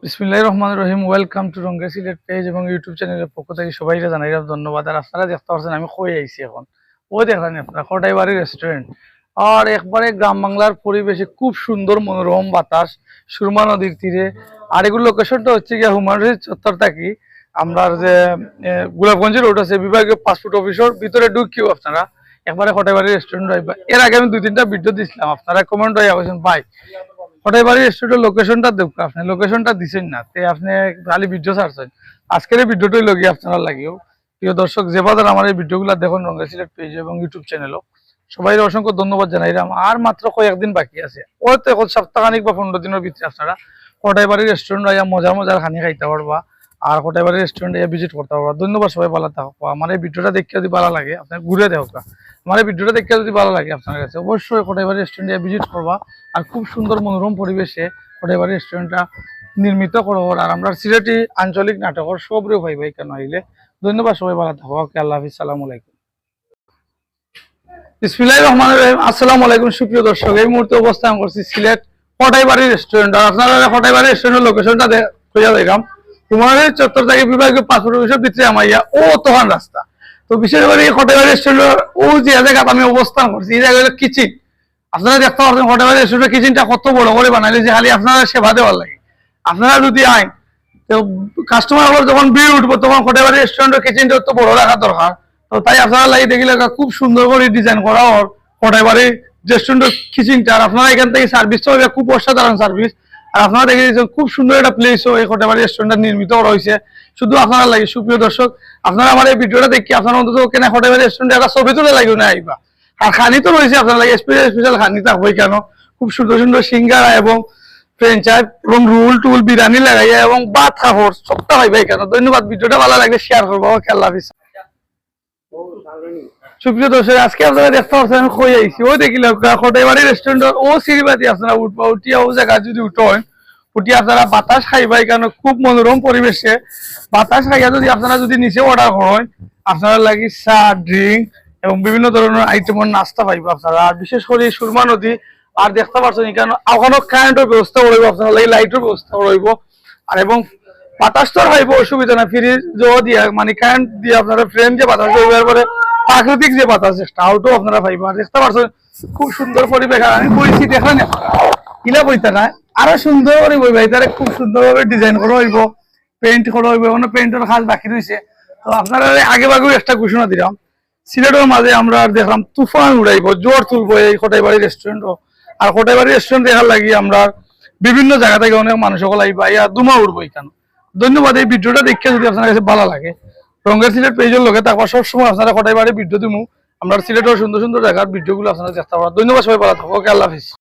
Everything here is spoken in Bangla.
বিসমিল্লাহির রহমানির রহিম। ওয়েলকাম টু রঙ্গের সিলেট পেজ এবং ইউটিউব চ্যানেলের পক্ষ থেকে সবাইকে জানাই ধন্যবাদ। আর আপনারা দেখতে পাচ্ছেন আমি কই আইছি এখন, ওই দেখেন আপনারা কোটাইবাড়ি রেস্টুরেন্ট। আর একবারে গ্রাম বাংলার পরিবেশে খুব সুন্দর মনোরম বাতাস, সুরমা নদীর তীরে। আর এগুলো লোকেশনটা হচ্ছে গিয়ে হুমায়ুন চত্বর থাকি আমরা যে গোলাপগঞ্জের রোড আছে বিভাগীয় পাসপোর্ট অফিসের ভিতরে ঢুকিও আপনারা একবারে কোটাইবাড়ি রেস্টুরেন্ট হইবা। এর আগে আমি 2-3টা ভিডিও দিছিলাম, আপনারা কমেন্ট হয়ে আছেন ভাই কোটাইবাড়ি রেস্টুরেন্টের লোকেশনটা দেখো, আপনি লোকেশনটা দিছেন না, তে আপনি খালি ভিডিও ছাড়ছেন। আজকের এই ভিডিওটাই লগিয়ে আপনারা লাগিও। প্রিয় দর্শক, যে বাজার আমার এই ভিডিওগুলো দেখুন রঙ্গা সিলেট পেজ এবং ইউটিউব চ্যানেলও, সবাই অসংখ্য ধন্যবাদ জানাইলাম। আর মাত্র কয়েকদিন বাকি আছে, ওই তো এখন সপ্তাহখানিক বা 15 দিনের ভিতরে আপনারা কোটাইবাড়ি রেস্টুরেন্ট আইয়া মজার মজার খানি খাইতে পারবা আর কোটাইবাড়ি রেস্টুরেন্ট আইয়া ভিজিট করতে পারবা। ধন্যবাদ, সবাই ভালো থাকো। আমার এই ভিডিওটা দেখতে যদি ভালো লাগে আপনার ঘুরে দেখো, আমার এই ভিডিওটা দেখতে যদি ভালো লাগে আপনার কাছে অবশ্যই কোটাইবাড়ি রেস্টুরেন্ট আইয়া ভিজিট করবা। আর খুব সুন্দর মনোরম পরিবেশে কোটাইবাড়ি রেস্টুরেন্টটা নির্মিত করো। আর আমরা সিলেটি আঞ্চলিক নাটকের সবরে ভাই ভাই কেন আইলে। ধন্যবাদ, সবাই ভালো থাকো। ওকে, আল্লাহ হাফিজ, সালামু আলাইকুম। বিসমিল্লাহির রহমানির রহিম। আসসালামু আলাইকুম সুপ্রিয় দর্শক, এই মুহূর্তে অবস্থান করছি সিলেট কোটাইবাড়ি রেস্টুরেন্ট। আর আপনারা কোটাইবাড়ি রেস্টুরেন্টের লোকেশনটা খুঁজে দেখলাম হুমায়ুন চত্বর থেকে বিভাগীয় পাসপোর্ট অফিসের ভিতরে আমাইয়া ও তখন রাস্তা। তো বিশেষ করে এই কোটাইবাড়ি রেস্টুরেন্টের ও যে জায়গা আমি অবস্থান করছি এই জায়গা হলো কিচেন। আপনারা দেখতে পাচ্ছেন কোটাইবাড়ি রেস্টুরেন্টের কিচেনটা কত বড় করে বানাইলে যে খালি আপনারা সেবা দেওয়ার লাগে। আপনারা যদি আইন তো কাস্টমার যখন ভিড় উঠবো তখন কোটাইবাড়ি রেস্টুরেন্টের কিচেনটা তো বড় রাখা দরকার। তো তাই আপনারা লাগি দেখিলে খুব সুন্দর করে ডিজাইন করা ওর কোটাইবাড়ি রেস্টুরেন্টের কিচেনটা। আর আপনারা এখান থেকে সার্ভিসটা হবে খুব অসাধারণ সার্ভিস। আর আপনারা দেখে দিয়েছেন খুব সুন্দর একটা প্লেসও এই কোটাইবাড়ি রেস্টুরেন্টটা নির্মিত করা হয়েছে শুধু আপনারা লাগে। সুপ্রিয় দর্শক, আপনারা আমার এই ভিডিওটা দেখি আপনারা অন্তত কেন কোটাইবাড়ি রেস্টুরেন্টে একটা ছবি তুলে লাগবে না আইবা। আর খানি তো রয়েছে আপনার লাগে স্পেশাল খানি থাকবে কেন, খুব সুন্দর সুন্দর সিঙ্গারা এবং ফ্রেঞ্চাই এবং রুল টুল বিরিয়ানি লাগাইয়া এবং ভাত খাবার সবটা পাইবে কেন। ধন্যবাদ, ভিডিওটা ভালো লাগলে শেয়ার করবো। ওকে, আল্লাহ হাফিজ। সুপ্রিয় দর্শক, আজকে আপনারা দেখতে পাচ্ছেন আমি কই আইছি, ওই দেখিলে কোটাইবাড়ি রেস্টুরেন্টের ও সিঁড়িবাতি আপনারা উঠবা, উঠিয়া ও জায়গা যদি উঠেন উঠি আপনারা বাতাস খাইবাই কেন খুব মনোরম পরিবেশে। বাতাস খাইয়া যদি আপনারা যদি নিচে অর্ডার করেন আপনারা লাগি চা ড্রিঙ্ক এবং বিভিন্ন ধরনের আইটেমের নাস্তা পাইবা আপনারা। আর বিশেষ করে সুরমা নদী আর দেখতে পাচ্ছেন এখানে ওখানে কারেন্টের ব্যবস্থা রইব, আপনারা লাগি লাইটের ব্যবস্থা রইব। আর এবং বাতাস তো খাইব অসুবিধা না, ফ্রিজ দিয়া মানে কারেন্ট দিয়ে আপনারা ফ্রেম দিয়ে বাতাস রইবার পরে প্রাকৃতিক যে বাতাস আউটও আপনারা পাইবা। দেখতে পাচ্ছেন খুব সুন্দর পরিবেশ। আর আমি বইছি দেখলেন কিলা বইতা না আরো সুন্দর করে বইবা, এটারে খুব সুন্দরভাবে ডিজাইন করা হইব, পেইন্ট করা হইব, এখনো পেইন্টের কাজ বাকি রয়েছে। তো আপনারা আগে বাগেও একটা ঘোষণা দিলাম, সিলেটের মাঝে আমরা দেখলাম তুফান উড়াইব, জোর তুলবো এই কোটাইবাড়ি রেস্টুরেন্টও। আর কোটাইবাড়ি রেস্টুরেন্ট দেখার লাগি আমরা বিভিন্ন জায়গা থেকে অনেক মানুষ সকল আইবা ইয়া দুমা উঠবো এখানে। ধন্যবাদ, এই ভিডিওটা দেখে যদি আপনার কাছে ভালো লাগে রঙ্গের সিলেট পেজের লোকে থাকবা সবসময় আপনারা কোটাইবাড়ি ভিডিও দিমু। আমরা সিলেটের সুন্দর সুন্দর জায়গার ভিডিওগুলো আপনারা দেখতে পারেন। ধন্যবাদ, সবাই ভালো থাকো। ওকে, আল্লাহ হাফিজ।